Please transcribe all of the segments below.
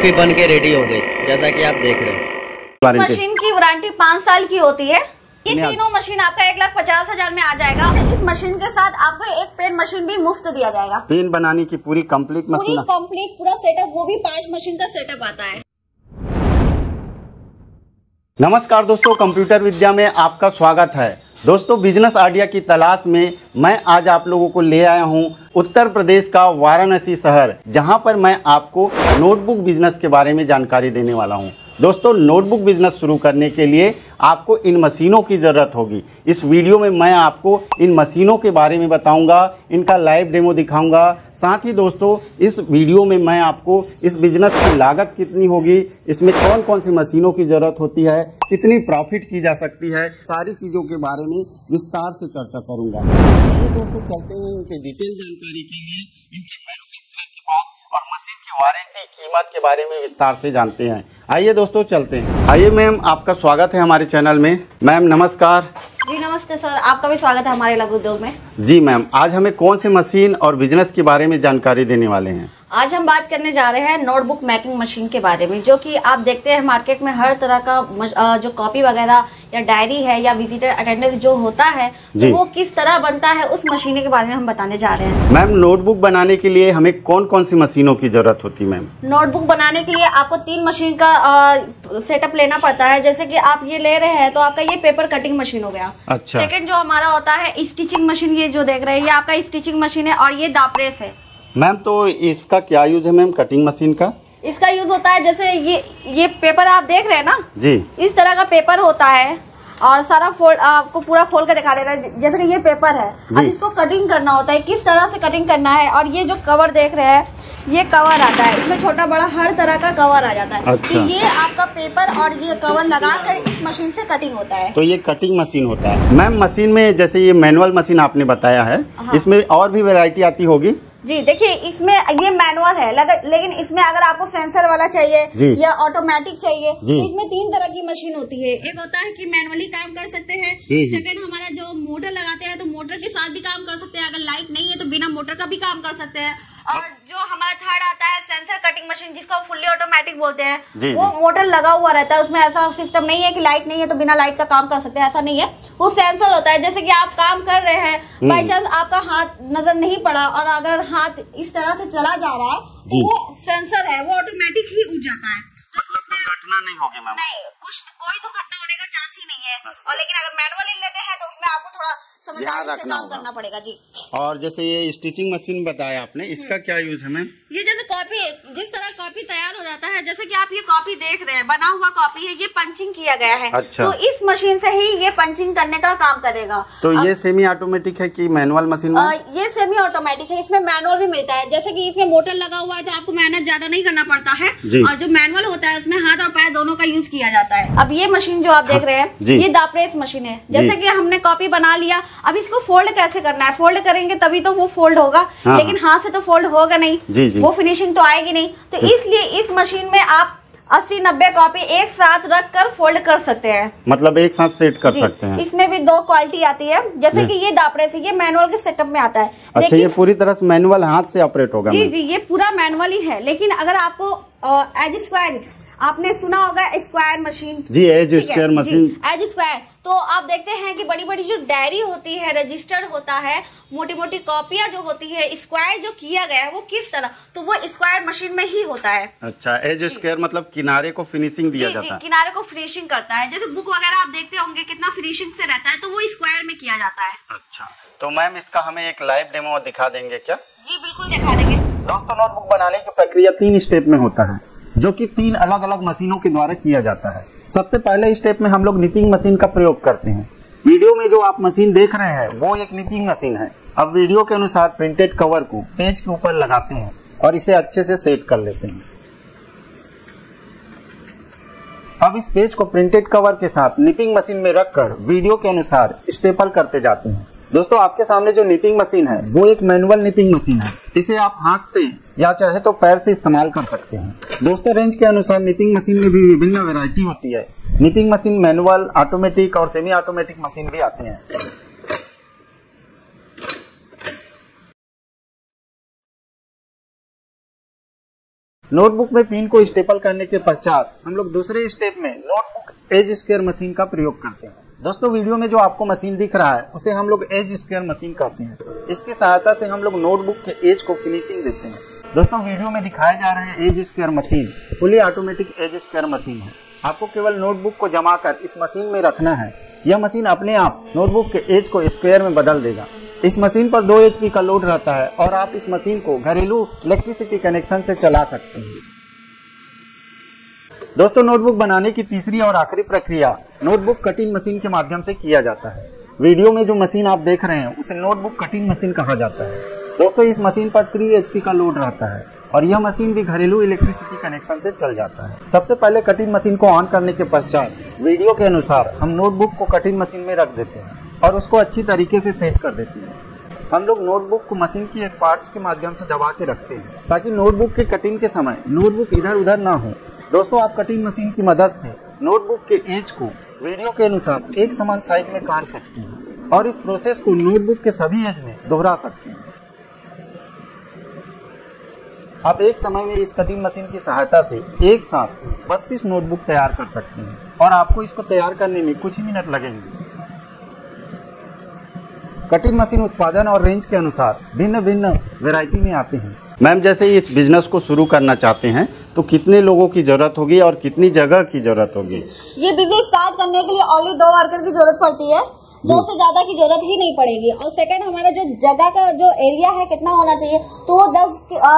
Copy बन के ready हो गई, जैसा कि आप देख रहे हैं। मशीन की वारंटी 5 साल की होती है। ये तीनों मशीन आपका 1,50,000 में आ जाएगा। इस मशीन के साथ आपको एक पेन मशीन भी मुफ्त दिया जाएगा। पेन बनाने की पूरी कंप्लीट मशीन, पूरा सेटअप, वो भी 5 मशीन का सेटअप आता है। नमस्कार दोस्तों, कंप्यूटर विद्या में आपका स्वागत है। दोस्तों, बिजनेस आइडिया की तलाश में मैं आज आप लोगों को ले आया हूं उत्तर प्रदेश का वाराणसी शहर, जहां पर मैं आपको नोटबुक बिजनेस के बारे में जानकारी देने वाला हूं। दोस्तों, नोटबुक बिजनेस शुरू करने के लिए आपको इन मशीनों की ज़रूरत होगी। इस वीडियो में मैं आपको इन मशीनों के बारे में बताऊंगा, इनका लाइव डेमो दिखाऊंगा। साथ ही दोस्तों, इस वीडियो में मैं आपको इस बिजनेस की लागत कितनी होगी, इसमें कौन कौन सी मशीनों की ज़रूरत होती है, कितनी प्रॉफिट की जा सकती है, सारी चीज़ों के बारे में विस्तार से चर्चा करूंगा। ये दोस्तों चलते हैं इनकी डिटेल जानकारी के लिए, इनके मैन्युफैक्चरर के पास और मशीन की वारंटी, कीमत के बारे में विस्तार से जानते हैं। आइए दोस्तों चलते हैं। आइए मैम, आपका स्वागत है हमारे चैनल में। मैम नमस्कार। जी नमस्ते सर, आपका भी स्वागत है हमारे लघु उद्योग में। जी मैम, आज हमें कौन से मशीन और बिजनेस के बारे में जानकारी देने वाले हैं? आज हम बात करने जा रहे हैं नोटबुक मेकिंग मशीन के बारे में, जो कि आप देखते हैं मार्केट में हर तरह का जो कॉपी वगैरह या डायरी है या विजिटर अटेंडेंस जो होता है, तो वो किस तरह बनता है, उस मशीन के बारे में हम बताने जा रहे हैं। मैम, नोटबुक बनाने के लिए हमें कौन कौन सी मशीनों की जरूरत होती है? मैम, नोटबुक बनाने के लिए आपको 3 मशीन का सेटअप लेना पड़ता है। जैसे कि आप ये ले रहे हैं तो आपका ये पेपर कटिंग मशीन हो गया। अच्छा। सेकंड जो हमारा होता है स्टिचिंग मशीन, ये जो देख रहे हैं ये आपका स्टिचिंग मशीन है, और ये दाप्रेस है। मैम, तो इसका क्या यूज है मैम, कटिंग मशीन का? इसका यूज होता है, जैसे ये पेपर आप देख रहे हैं ना जी, इस तरह का पेपर होता है, और सारा फोल्ड आपको पूरा खोल कर दिखा देगा। जैसे कि ये पेपर है, अब इसको कटिंग करना होता है, किस तरह से कटिंग करना है। और ये जो कवर देख रहे हैं, ये कवर आता है, इसमें छोटा बड़ा हर तरह का कवर आ जाता है। अच्छा। तो ये आपका पेपर और ये कवर लगाकर इस मशीन से कटिंग होता है। तो ये कटिंग मशीन होता है। मैम, मशीन में जैसे ये मैनुअल मशीन आपने बताया है, इसमें और भी वैरायटी आती होगी? जी देखिए, इसमें ये मैनुअल है, लेकिन इसमें अगर आपको सेंसर वाला चाहिए या ऑटोमेटिक चाहिए, तो इसमें 3 तरह की मशीन होती है। एक होता है कि मैनुअली काम कर सकते हैं। सेकंड, हमारा जो मोटर लगाते हैं तो मोटर के साथ भी काम कर सकते हैं। अगर लाइट नहीं है तो बिना मोटर का भी काम कर सकते हैं। और जो हमारा थर्ड आता है सेंसर कटिंग मशीन, जिसको फुल्ली ऑटोमेटिक बोलते हैं, वो मोटर लगा हुआ रहता है। उसमें ऐसा सिस्टम नहीं है कि लाइट नहीं है तो बिना लाइट का काम कर सकते हैं, ऐसा नहीं है। वो सेंसर होता है, जैसे कि आप काम कर रहे हैं, बाई चांस आपका हाथ नजर नहीं पड़ा और अगर हाथ इस तरह से चला जा रहा है, तो वो सेंसर है, वो ऑटोमेटिक ही उठ जाता है। घटना नहीं होगी मैम? नहीं, कोई दुर्घटना होने का चांस ही नहीं है। और लेकिन अगर मैनुअली लेते हैं तो उसमें आपको थोड़ा समझदारी से काम करना पड़ेगा। जी। और जैसे ये स्टिचिंग मशीन बताया आपने, इसका क्या यूज है मैम? ये जैसे कॉपी, जिस तरह कॉपी तैयार हो जाता है, जैसे कि आप ये कॉपी देख रहे हैं, बना हुआ कॉपी है, ये पंचिंग किया गया है। अच्छा। तो इस मशीन से ही ये पंचिंग करने का काम करेगा। तो ये सेमी ऑटोमेटिक है कि मैनुअल मशीन में? ये सेमी ऑटोमेटिक है, इसमें मैनुअल भी मिलता है। जैसे कि इसमें मोटर लगा हुआ है तो आपको मेहनत ज्यादा नहीं करना पड़ता है। और जो मैनुअल होता है उसमें हाथ और पैर दोनों का यूज किया जाता है। अब ये मशीन जो आप देख रहे हैं, ये दाप्रेस मशीन है। जैसे कि हमने कॉपी बना लिया, अब इसको फोल्ड कैसे करना है? फोल्ड करेंगे तभी तो वो फोल्ड होगा, लेकिन हाथ से तो फोल्ड होगा नहीं, वो फिनिशिंग तो आएगी नहीं। तो इसलिए इस मशीन में आप 80-90 कॉपी एक साथ रख कर फोल्ड कर सकते हैं। मतलब एक साथ सेट कर सकते हैं। इसमें भी 2 क्वालिटी आती है। जैसे कि ये दाप्रेस है, ये मैनुअल के सेटअप में आता है। अच्छा, ये पूरी तरह से मैनुअल, हाथ से ऑपरेट होगा? जी, ये पूरा मैनुअल ही है। लेकिन अगर आपको एज स्क्वायर, आपने सुना होगा स्क्वायर मशीन। जी, edge square machine. Edge square, तो आप देखते हैं कि बड़ी बड़ी जो डायरी होती है, रजिस्टर होता है, मोटी मोटी कॉपियां जो होती है, स्क्वायर जो किया गया है वो किस तरह, तो वो स्क्वायर मशीन में ही होता है। अच्छा, एज स्क्वायर मतलब किनारे को फिनिशिंग दिया जाता है। किनारे को फिनिशिंग करता है। जैसे बुक वगैरह आप देखते होंगे कितना फिनिशिंग से रहता है, तो वो स्क्वायर में किया जाता है। अच्छा, तो मैम इसका हमें एक लाइव डेमो दिखा देंगे क्या? जी बिल्कुल दिखा देंगे। दोस्तों, नोटबुक बनाने की प्रक्रिया 3 स्टेप में होता है, जो कि 3 अलग अलग मशीनों के द्वारा किया जाता है। सबसे पहले स्टेप में हम लोग निपिंग मशीन का प्रयोग करते हैं। वीडियो में जो आप मशीन देख रहे हैं वो एक निपिंग मशीन है। अब वीडियो के अनुसार प्रिंटेड कवर को पेज के ऊपर लगाते हैं और इसे अच्छे से सेट कर लेते हैं। अब इस पेज को प्रिंटेड कवर के साथ निपिंग मशीन में रखकर वीडियो के अनुसार स्टेपल करते जाते हैं। दोस्तों, आपके सामने जो निपिंग मशीन है वो एक मैनुअल निपिंग मशीन है। इसे आप हाथ से या चाहे तो पैर से इस्तेमाल कर सकते हैं। दोस्तों, रेंज के अनुसार निपिंग मशीन में भी विभिन्न वैरायटी होती है। निपिंग मशीन मैनुअल, ऑटोमेटिक और सेमी ऑटोमेटिक मशीन भी आते हैं। नोटबुक में पिन को स्टेपल करने के पश्चात हम लोग दूसरे स्टेप में नोटबुक एज स्क्वायर मशीन का प्रयोग करते हैं। दोस्तों वीडियो में जो आपको मशीन दिख रहा है उसे हम लोग एज स्क्वायर मशीन कहते हैं। इसकी सहायता से हम लोग नोटबुक के एज को फिनिशिंग देते हैं। दोस्तों वीडियो में दिखाया जा रहा है edge square machine fully automatic edge square machine है। आपको केवल नोटबुक को जमा कर इस मशीन में रखना है। यह मशीन अपने आप नोटबुक के एज को स्क्वायर में बदल देगा। इस मशीन पर 2 HP का लोड रहता है और आप इस मशीन को घरेलू इलेक्ट्रिसिटी कनेक्शन से चला सकते हैं। दोस्तों नोटबुक बनाने की तीसरी और आखिरी प्रक्रिया नोटबुक कटिंग मशीन के माध्यम से किया जाता है। वीडियो में जो मशीन आप देख रहे हैं उसे नोटबुक कटिंग मशीन कहा जाता है। दोस्तों इस मशीन पर 3 HP का लोड रहता है और यह मशीन भी घरेलू इलेक्ट्रिसिटी कनेक्शन से चल जाता है। सबसे पहले कटिंग मशीन को ऑन करने के पश्चात वीडियो के अनुसार हम नोटबुक को कटिंग मशीन में रख देते हैं और उसको अच्छी तरीके से सेट कर देते हैं। हम लोग नोटबुक को मशीन की एक पार्ट्स के माध्यम से दबा के रखते हैं ताकि नोटबुक के कटिंग के समय नोटबुक इधर उधर ना हो। दोस्तों आप कटिंग मशीन की मदद से नोटबुक के एज को वीडियो के अनुसार एक समान साइज में काट सकते हैं और इस प्रोसेस को नोटबुक के सभी एज में दोहरा सकते हैं। आप एक समय में इस कटिंग मशीन की सहायता से एक साथ 32 नोटबुक तैयार कर सकते हैं और आपको इसको तैयार करने में कुछ ही मिनट लगेंगे। कटिंग मशीन उत्पादन और रेंज के अनुसार भिन्न भिन्न वैरायटी में आते हैं। मैम जैसे इस बिजनेस को शुरू करना चाहते हैं तो कितने लोगों की जरूरत होगी और कितनी जगह की जरूरत होगी? ये बिजनेस स्टार्ट करने के लिए ओनली 2 वर्कर की जरूरत पड़ती है। 2 से ज्यादा की जरूरत ही नहीं पड़ेगी। और सेकंड हमारा जो जगह का जो एरिया है कितना होना चाहिए तो वो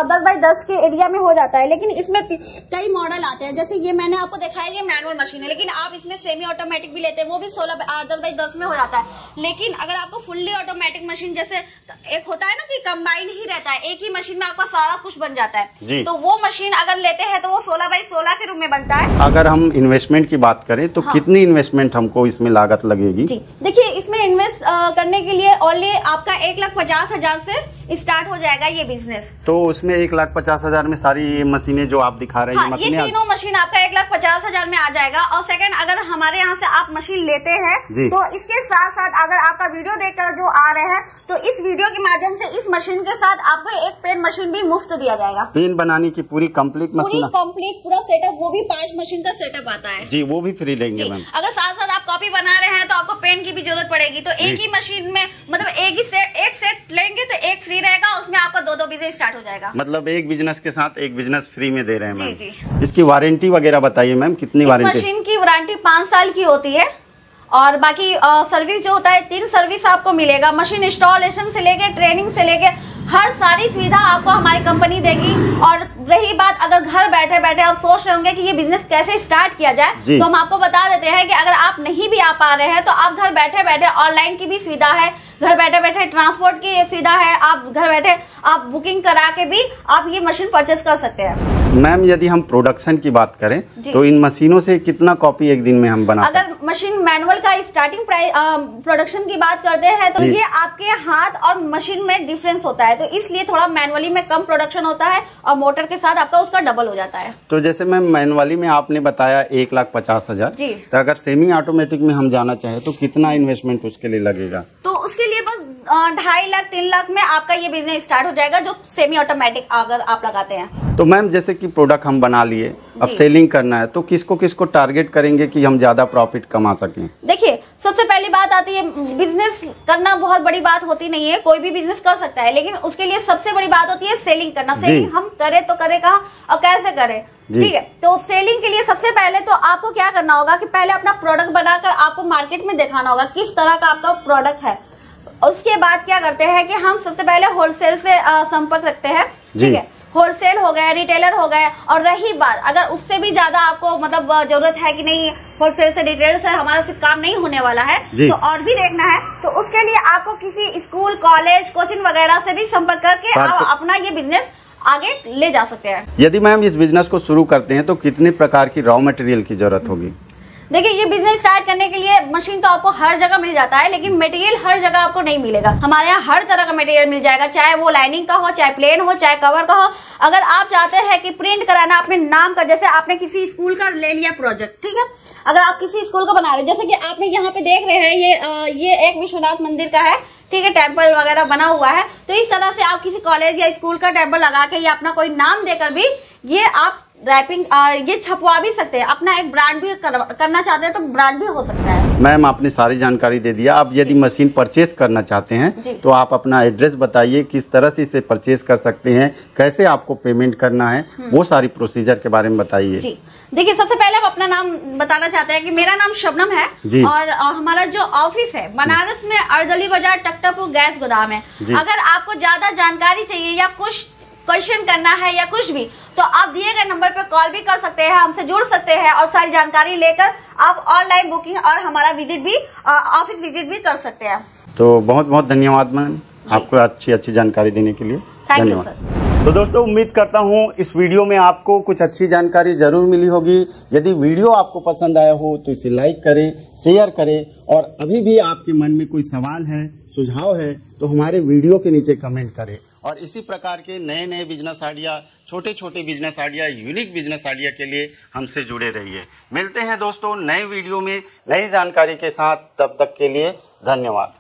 10 बाई 10 के एरिया में हो जाता है। लेकिन इसमें कई मॉडल आते हैं। जैसे ये मैंने आपको दिखाया ये मैनुअल मशीन है, लेकिन आप इसमें सेमी ऑटोमेटिक भी लेते हैं, वो भी 10 बाई 10 में हो जाता है। लेकिन अगर आपको फुल्ली ऑटोमेटिक मशीन जैसे एक होता है ना कि कंबाइन ही रहता है, एक ही मशीन में आपका सारा कुछ बन जाता है, तो वो मशीन अगर लेते हैं तो वो 16 बाई 16 के रूप में बनता है। अगर हम इन्वेस्टमेंट की बात करें तो कितनी इन्वेस्टमेंट हमको इसमें लागत लगेगी? जी देखिए इसमें इन्वेस्ट करने के लिए ओनली आपका 1,50,000 से स्टार्ट हो जाएगा ये बिजनेस। तो उसमें 1,50,000 में सारी मशीनें जो आप दिखा रहे हैं ये तीनों मशीन आपका 1,50,000 में आ जाएगा। और सेकंड अगर हमारे यहाँ से आप मशीन लेते हैं तो इसके साथ साथ अगर आपका वीडियो देखकर जो आ रहे हैं तो इस वीडियो के माध्यम से इस मशीन के साथ आपको एक पेन मशीन भी मुफ्त दिया जाएगा। पेन बनाने की पूरी कंप्लीट मशीन, पूरा सेटअप, वो भी 5 मशीन का सेटअप आता है जी, वो भी फ्री देंगे मैम। अगर साथ साथ आप कॉपी बना रहे हैं तो आपको पेन की भी जरूरत पड़ेगी, तो एक ही मशीन में मतलब एक सेट लेंगे तो एक फ्री रहेगा, उसमें आपका 2 बिजनेस स्टार्ट हो जाएगा। मतलब एक बिजनेस के साथ एक बिजनेस फ्री में दे रहे हैं मैम। जी। इसकी वारंटी वगैरह बताइए मैम, कितनी वारंटी? मशीन की वारंटी 5 साल की होती है और बाकी सर्विस जो होता है 3 सर्विस आपको मिलेगा। मशीन इंस्टॉलेशन से लेके ट्रेनिंग से लेके हर सारी सुविधा आपको हमारी कंपनी देगी। और रही बात अगर घर बैठे बैठे आप सोच रहे होंगे कि ये बिजनेस कैसे स्टार्ट किया जाए, तो हम आपको बता देते हैं कि अगर आप नहीं भी आ पा रहे हैं तो आप घर बैठे बैठे ऑनलाइन की भी सुविधा है, घर बैठे बैठे ट्रांसपोर्ट की सुविधा है, आप घर बैठे आप बुकिंग करा के भी आप ये मशीन परचेस कर सकते हैं। मैम यदि हम प्रोडक्शन की बात करें तो इन मशीनों से कितना कॉपी एक दिन में हम बना? अगर मशीन मैनुअल का स्टार्टिंग प्राइस प्रोडक्शन की बात करते हैं तो ये आपके हाथ और मशीन में डिफरेंस होता है, तो इसलिए थोड़ा मैनुअली में कम प्रोडक्शन होता है और मोटर के साथ आपका उसका डबल हो जाता है। तो जैसे मैम मैनुअली में आपने बताया 1,50,000 जी, तो अगर सेमी ऑटोमेटिक में हम जाना चाहे तो कितना इन्वेस्टमेंट उसके लिए लगेगा? तो उसके लिए बस 2.5 लाख 3 लाख में आपका ये बिजनेस स्टार्ट हो जाएगा जो सेमी ऑटोमेटिक अगर आप लगाते हैं। तो मैम जैसे कि प्रोडक्ट हम बना लिए, अब सेलिंग करना है तो किसको किसको टारगेट करेंगे कि हम ज्यादा प्रॉफिट कमा सकें? देखिए सबसे पहली बात आती है, बिजनेस करना बहुत बड़ी बात होती नहीं है, कोई भी बिजनेस कर सकता है, लेकिन उसके लिए सबसे बड़ी बात होती है सेलिंग करना। सेलिंग हम करें तो करें कहाँ और कैसे करें, ठीक है। तो सेलिंग के लिए सबसे पहले तो आपको क्या करना होगा कि पहले अपना प्रोडक्ट बनाकर आपको मार्केट में दिखाना होगा किस तरह का आपका प्रोडक्ट है। उसके बाद क्या करते हैं कि हम सबसे पहले होलसेल से संपर्क रखते हैं, ठीक है। होलसेल हो गया, रिटेलर हो गया, और रही बात अगर उससे भी ज्यादा आपको मतलब जरूरत है कि नहीं होलसेल से रिटेलर से हमारा सिर्फ काम नहीं होने वाला है तो और भी देखना है, तो उसके लिए आपको किसी स्कूल कॉलेज कोचिंग वगैरह से भी संपर्क करके आप अपना ये बिजनेस आगे ले जा सकते हैं। यदि मैम इस बिजनेस को शुरू करते हैं तो कितने प्रकार की रॉ मटेरियल की जरूरत होगी? देखिए ये बिजनेस स्टार्ट करने के लिए मशीन तो आपको हर जगह मिल जाता है, लेकिन मटेरियल हर जगह आपको नहीं मिलेगा। हमारे यहाँ हर तरह का मटेरियल मिल जाएगा, चाहे वो लाइनिंग का हो, चाहे प्लेन हो, चाहे कवर का हो। अगर आप चाहते हैं कि प्रिंट कराना अपने नाम का, जैसे आपने किसी स्कूल का ले लिया प्रोजेक्ट, ठीक है, अगर आप किसी स्कूल का बना रहे हैं, जैसे कि आपने यहाँ पे देख रहे हैं ये एक विश्वनाथ मंदिर का है, ठीक है, टेम्पल वगैरह बना हुआ है। तो इस तरह से आप किसी कॉलेज या स्कूल का टेम्पल लगा के या अपना कोई नाम देकर भी ये आप रैपिंग ये छपवा भी सकते हैं। अपना एक ब्रांड भी करना चाहते हैं तो ब्रांड भी हो सकता है। मैम आपने सारी जानकारी दे दिया। अब यदि मशीन परचेज करना चाहते हैं तो आप अपना एड्रेस बताइए, किस तरह से इसे परचेज कर सकते हैं, कैसे आपको पेमेंट करना है, वो सारी प्रोसीजर के बारे में बताइए। जी देखिए, सबसे पहले हम अपना नाम बताना चाहते हैं कि मेरा नाम शबनम है और हमारा जो ऑफिस है बनारस में अर्दली बाजार टकटापुर गैस गोदाम है। अगर आपको ज्यादा जानकारी चाहिए या कुछ क्वेश्चन करना है या कुछ भी, तो आप दिए गए नंबर पर कॉल भी कर सकते हैं, हमसे जुड़ सकते हैं और सारी जानकारी लेकर आप ऑनलाइन बुकिंग और हमारा विजिट भी ऑफिस विजिट भी कर सकते हैं। तो बहुत बहुत धन्यवाद मैम, आपको अच्छी जानकारी देने के लिए धन्यवाद। तो दोस्तों उम्मीद करता हूँ इस वीडियो में आपको कुछ अच्छी जानकारी जरूर मिली होगी। यदि वीडियो आपको पसंद आया हो तो इसे लाइक करें, शेयर करें और अभी भी आपके मन में कोई सवाल है, सुझाव है तो हमारे वीडियो के नीचे कमेंट करें। और इसी प्रकार के नए नए बिजनेस आइडिया, छोटे छोटे business idea, unique business idea के लिए हमसे जुड़े रहिए। मिलते हैं दोस्तों नए वीडियो में नई जानकारी के साथ, तब तक के लिए धन्यवाद।